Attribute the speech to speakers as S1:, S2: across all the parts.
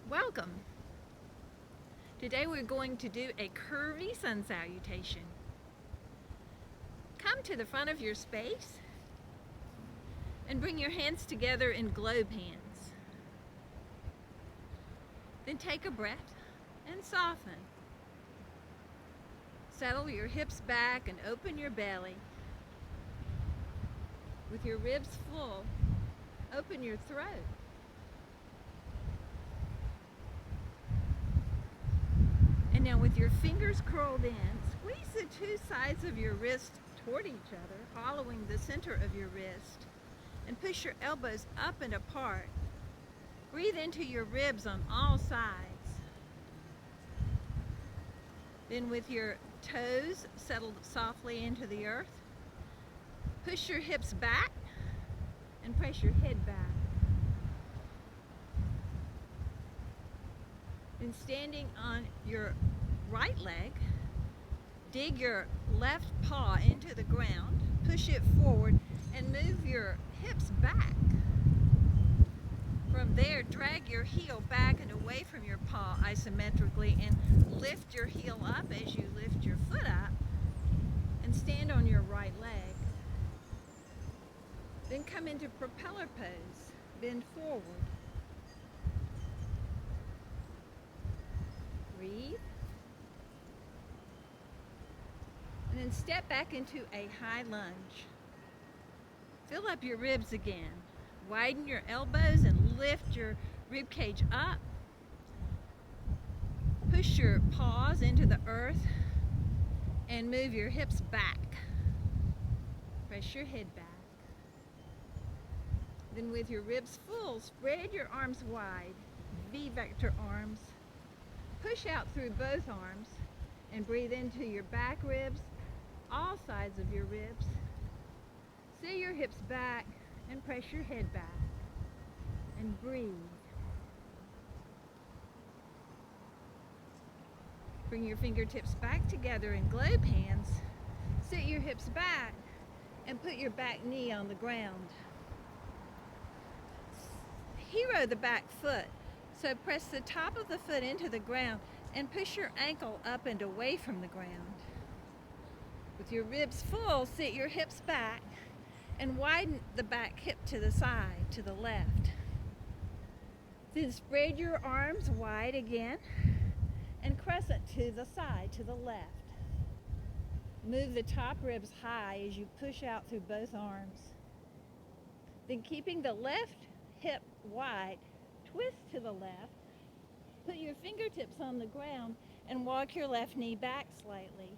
S1: Welcome. Today we're going to do a curvy sun salutation. Come to the front of your space and bring your hands together in globe hands. Then take a breath and soften. Settle your hips back and open your belly. With your ribs full, open your throat. And now with your fingers curled in, squeeze the two sides of your wrist toward each other, following the center of your wrist, and push your elbows up and apart. Breathe into your ribs on all sides. Then with your toes settled softly into the earth, push your hips back and press your head back. Then standing on your right leg, dig your left paw into the ground, push it forward, and move your hips back. From there, drag your heel back and away from your paw isometrically and lift your heel up as you lift your foot up and stand on your right leg. Then come into Propeller Pose, bend forward. Breathe. And then step back into a high lunge. Fill up your ribs again. Widen your elbows and lift your rib cage up. Push your paws into the earth and move your hips back. Press your head back. Then with your ribs full, spread your arms wide, V-vector arms. Push out through both arms and breathe into your back ribs, all sides of your ribs. Sit your hips back and press your head back and breathe. Bring your fingertips back together in globe hands. Sit your hips back and put your back knee on the ground. Hero the back foot. So press the top of the foot into the ground and push your ankle up and away from the ground. With your ribs full, sit your hips back and widen the back hip to the side, to the left. Then spread your arms wide again and crescent to the side, to the left. Move the top ribs high as you push out through both arms. Then keeping the left hip wide, twist to the left, put your fingertips on the ground and walk your left knee back slightly.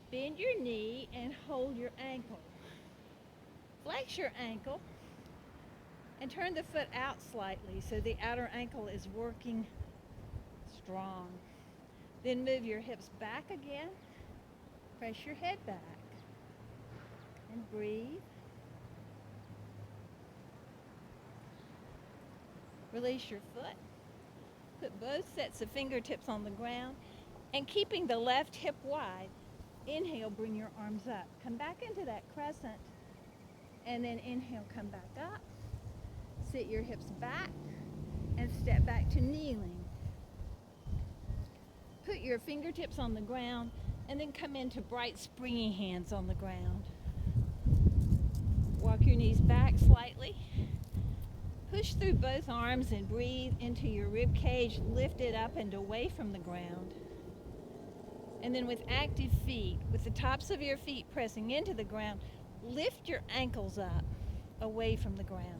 S1: Bend your knee and hold your ankle. Flex your ankle and turn the foot out slightly so the outer ankle is working strong. Then move your hips back again. Press your head back and breathe. Release your foot. Put both sets of fingertips on the ground and keeping the left hip wide, inhale, bring your arms up. Come back into that crescent and then inhale, come back up. Sit your hips back and step back to kneeling. Put your fingertips on the ground and then come into bright springy hands on the ground. Walk your knees back slightly. Push through both arms and breathe into your rib cage, lift it up and away from the ground. And then with active feet, with the tops of your feet pressing into the ground, lift your ankles up away from the ground.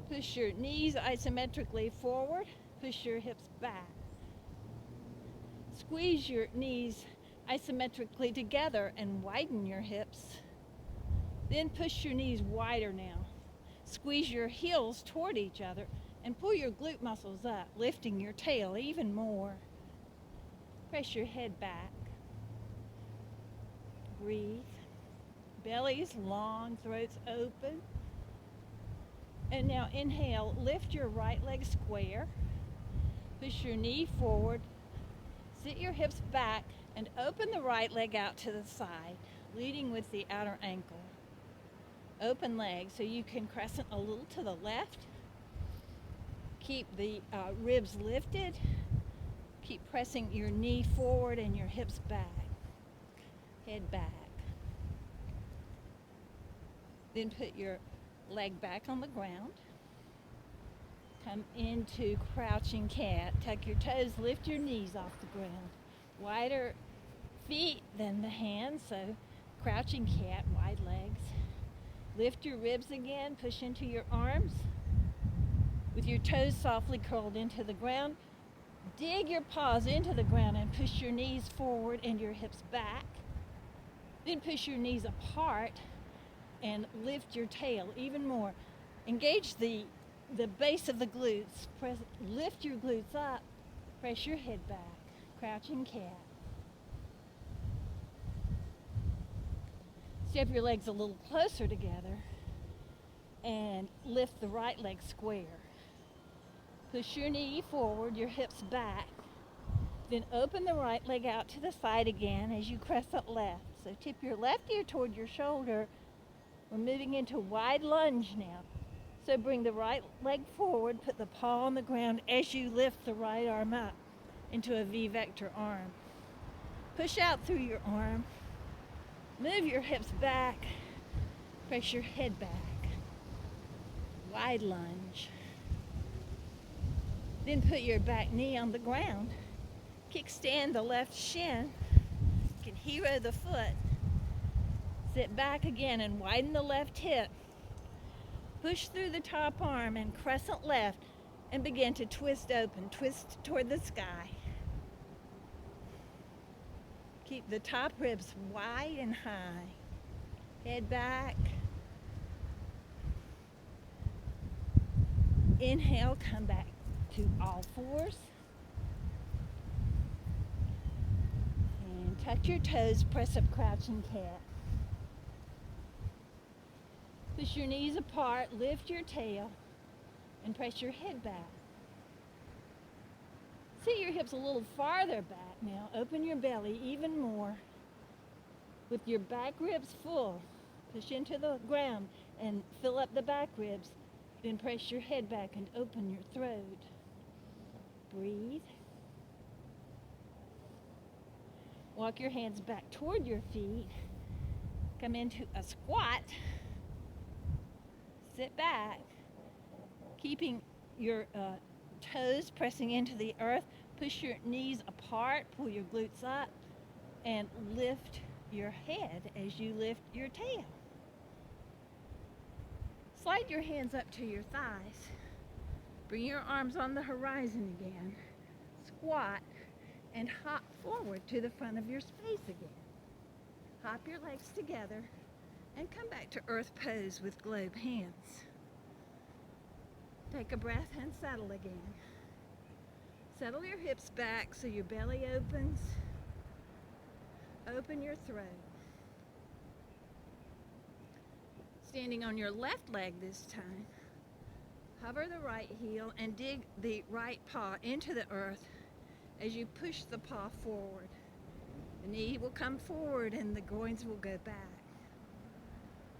S1: Push your knees isometrically forward, push your hips back. Squeeze your knees isometrically together and widen your hips. Then push your knees wider now. Squeeze your heels toward each other and pull your glute muscles up, lifting your tail even more. Press your head back. Breathe. Belly's long, throat's open. And now inhale, lift your right leg square. Push your knee forward. Sit your hips back and open the right leg out to the side, leading with the outer ankle. Open leg so you can crescent a little to the left. Keep the ribs lifted. Keep pressing your knee forward and your hips back. Head back. Then put your leg back on the ground. Come into crouching cat. Tuck your toes, lift your knees off the ground. Wider feet than the hands, so crouching cat, wide legs. Lift your ribs again, push into your arms. With your toes softly curled into the ground, dig your paws into the ground and push your knees forward and your hips back. Then push your knees apart and lift your tail even more. Engage the base of the glutes. Lift your glutes up. Press your head back. Crouching cat. Step your legs a little closer together and lift the right leg square. Push your knee forward, your hips back. Then open the right leg out to the side again as you crescent left. So tip your left ear toward your shoulder. We're moving into wide lunge now. So bring the right leg forward, put the paw on the ground as you lift the right arm up into a V-vector arm. Push out through your arm. Move your hips back. Press your head back. Wide lunge. Then put your back knee on the ground. Kickstand the left shin. You can hero the foot. Sit back again and widen the left hip. Push through the top arm and crescent left and begin to twist open. Twist toward the sky. Keep the top ribs wide and high. Head back. Inhale, come back to all fours. And tuck your toes, press up crouching cat. Push your knees apart, lift your tail, and press your head back. Sit your hips a little farther back now. Open your belly even more. With your back ribs full, push into the ground and fill up the back ribs. Then press your head back and open your throat. Breathe. Walk your hands back toward your feet. Come into a squat. Sit back, keeping your toes pressing into the earth. Push your knees apart, pull your glutes up, and lift your head as you lift your tail. Slide your hands up to your thighs. Bring your arms on the horizon again. Squat and hop forward to the front of your space again. Hop your legs together and come back to earth pose with globe hands. Take a breath and settle again. Settle your hips back so your belly opens. Open your throat. Standing on your left leg this time, hover the right heel and dig the right paw into the earth as you push the paw forward. The knee will come forward and the groins will go back.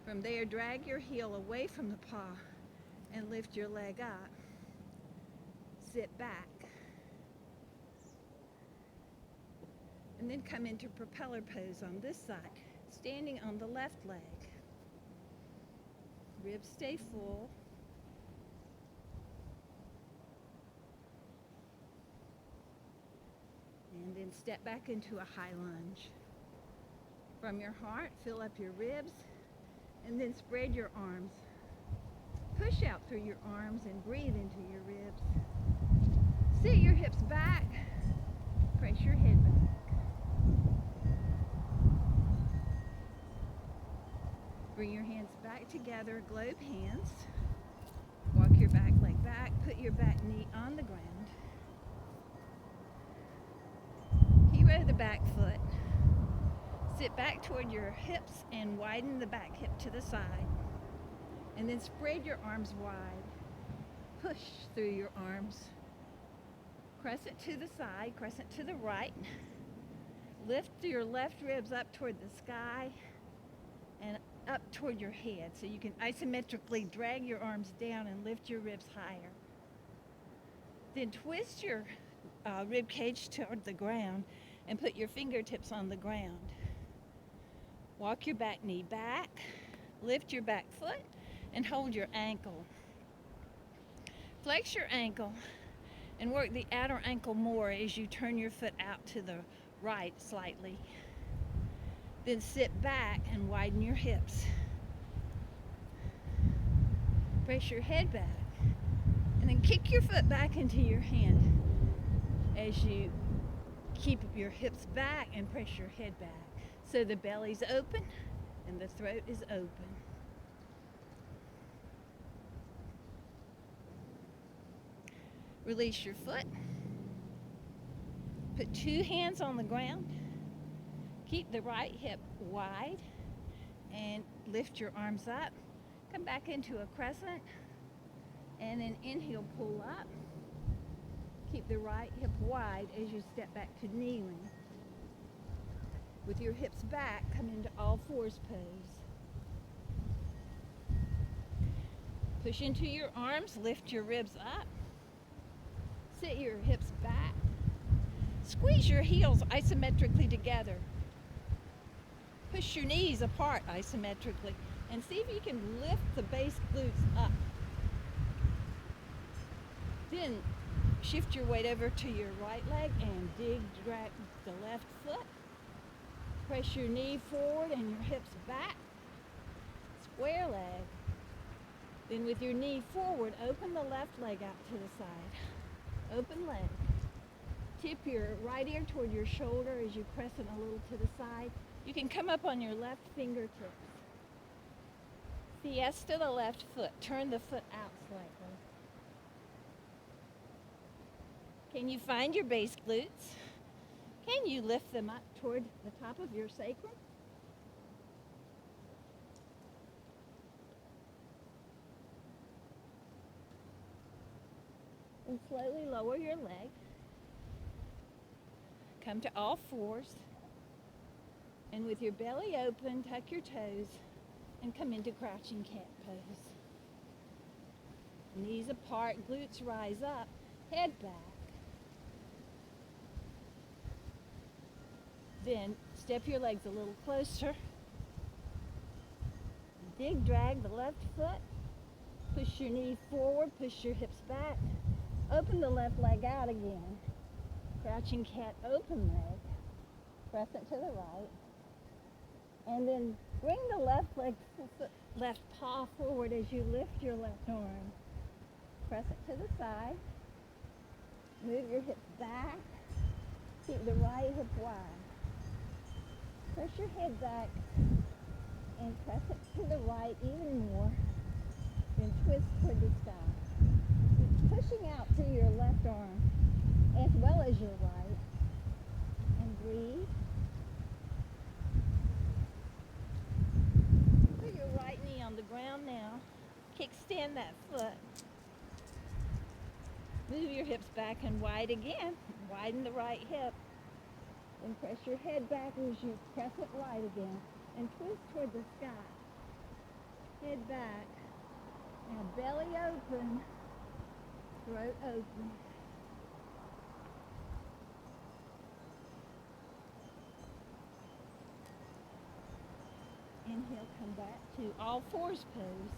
S1: From there, drag your heel away from the paw and lift your leg up. Sit back. And then come into propeller pose on this side, standing on the left leg. Ribs stay full. And then step back into a high lunge. From your heart, fill up your ribs. And then spread your arms. Push out through your arms and breathe into your ribs. Sit your hips back. Press your head back. Bring your hands back together, globe hands. Walk your back leg back. Put your back knee on the ground. Hero the back foot. Sit back toward your hips and widen the back hip to the side. And then spread your arms wide. Push through your arms. Crescent to the side, crescent to the right. Lift your left ribs up toward the sky and up toward your head. So you can isometrically drag your arms down and lift your ribs higher. Then twist your rib cage toward the ground and put your fingertips on the ground. Walk your back knee back, lift your back foot, and hold your ankle. Flex your ankle and work the outer ankle more as you turn your foot out to the right slightly. Then sit back and widen your hips. Press your head back and then kick your foot back into your hand as you keep your hips back and press your head back. So the belly's open and the throat is open. Release your foot. Put two hands on the ground. Keep the right hip wide and lift your arms up. Come back into a crescent and then inhale, pull up. Keep the right hip wide as you step back to kneeling. With your hips back, come into all fours pose. Push into your arms, lift your ribs up. Sit your hips back. Squeeze your heels isometrically together. Push your knees apart isometrically and see if you can lift the base glutes up. Then shift your weight over to your right leg and drag the left foot. Press your knee forward and your hips back. Square leg. Then with your knee forward, open the left leg out to the side. Open leg. Tip your right ear toward your shoulder as you press it a little to the side. You can come up on your left fingertips. Fiesta the left foot. Turn the foot out slightly. Can you find your base glutes? Can you lift them up toward the top of your sacrum? And slowly lower your leg. Come to all fours. And with your belly open, tuck your toes and come into crouching cat pose. Knees apart, glutes rise up, head back. Then step your legs a little closer. Dig, drag the left foot. Push your knee forward, push your hips back. Open the left leg out again. Crouching cat, open leg. Press it to the right. And then bring the left leg, left paw forward as you lift your left arm. Press it to the side. Move your hips back. Keep the right hip wide. Press your head back and press it to the right even more. Then twist toward the sky. Keep pushing out through your left arm as well as your right. And breathe. Put your right knee on the ground now. Kickstand that foot. Move your hips back and wide again. Widen the right hip. Then press your head back as you press it right again. And twist toward the sky. Head back. Now belly open. Throat open. Inhale, come back to all fours pose.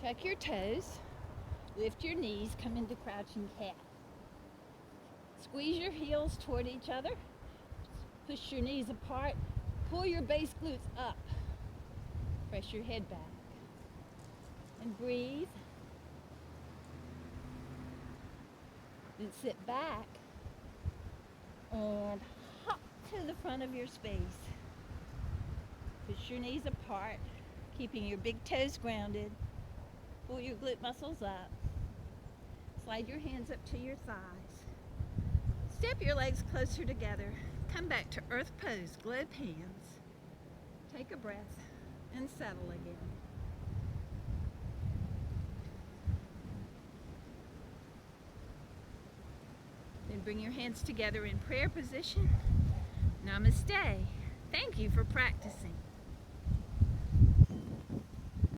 S1: Tuck your toes. Lift your knees, come into crouching cat. Squeeze your heels toward each other. Push your knees apart. Pull your base glutes up. Press your head back. And breathe. Then sit back and hop to the front of your space. Push your knees apart, keeping your big toes grounded. Pull your glute muscles up. Slide your hands up to your thighs. Step your legs closer together. Come back to earth pose, globe hands. Take a breath and settle again. Then bring your hands together in prayer position. Namaste. Thank you for practicing.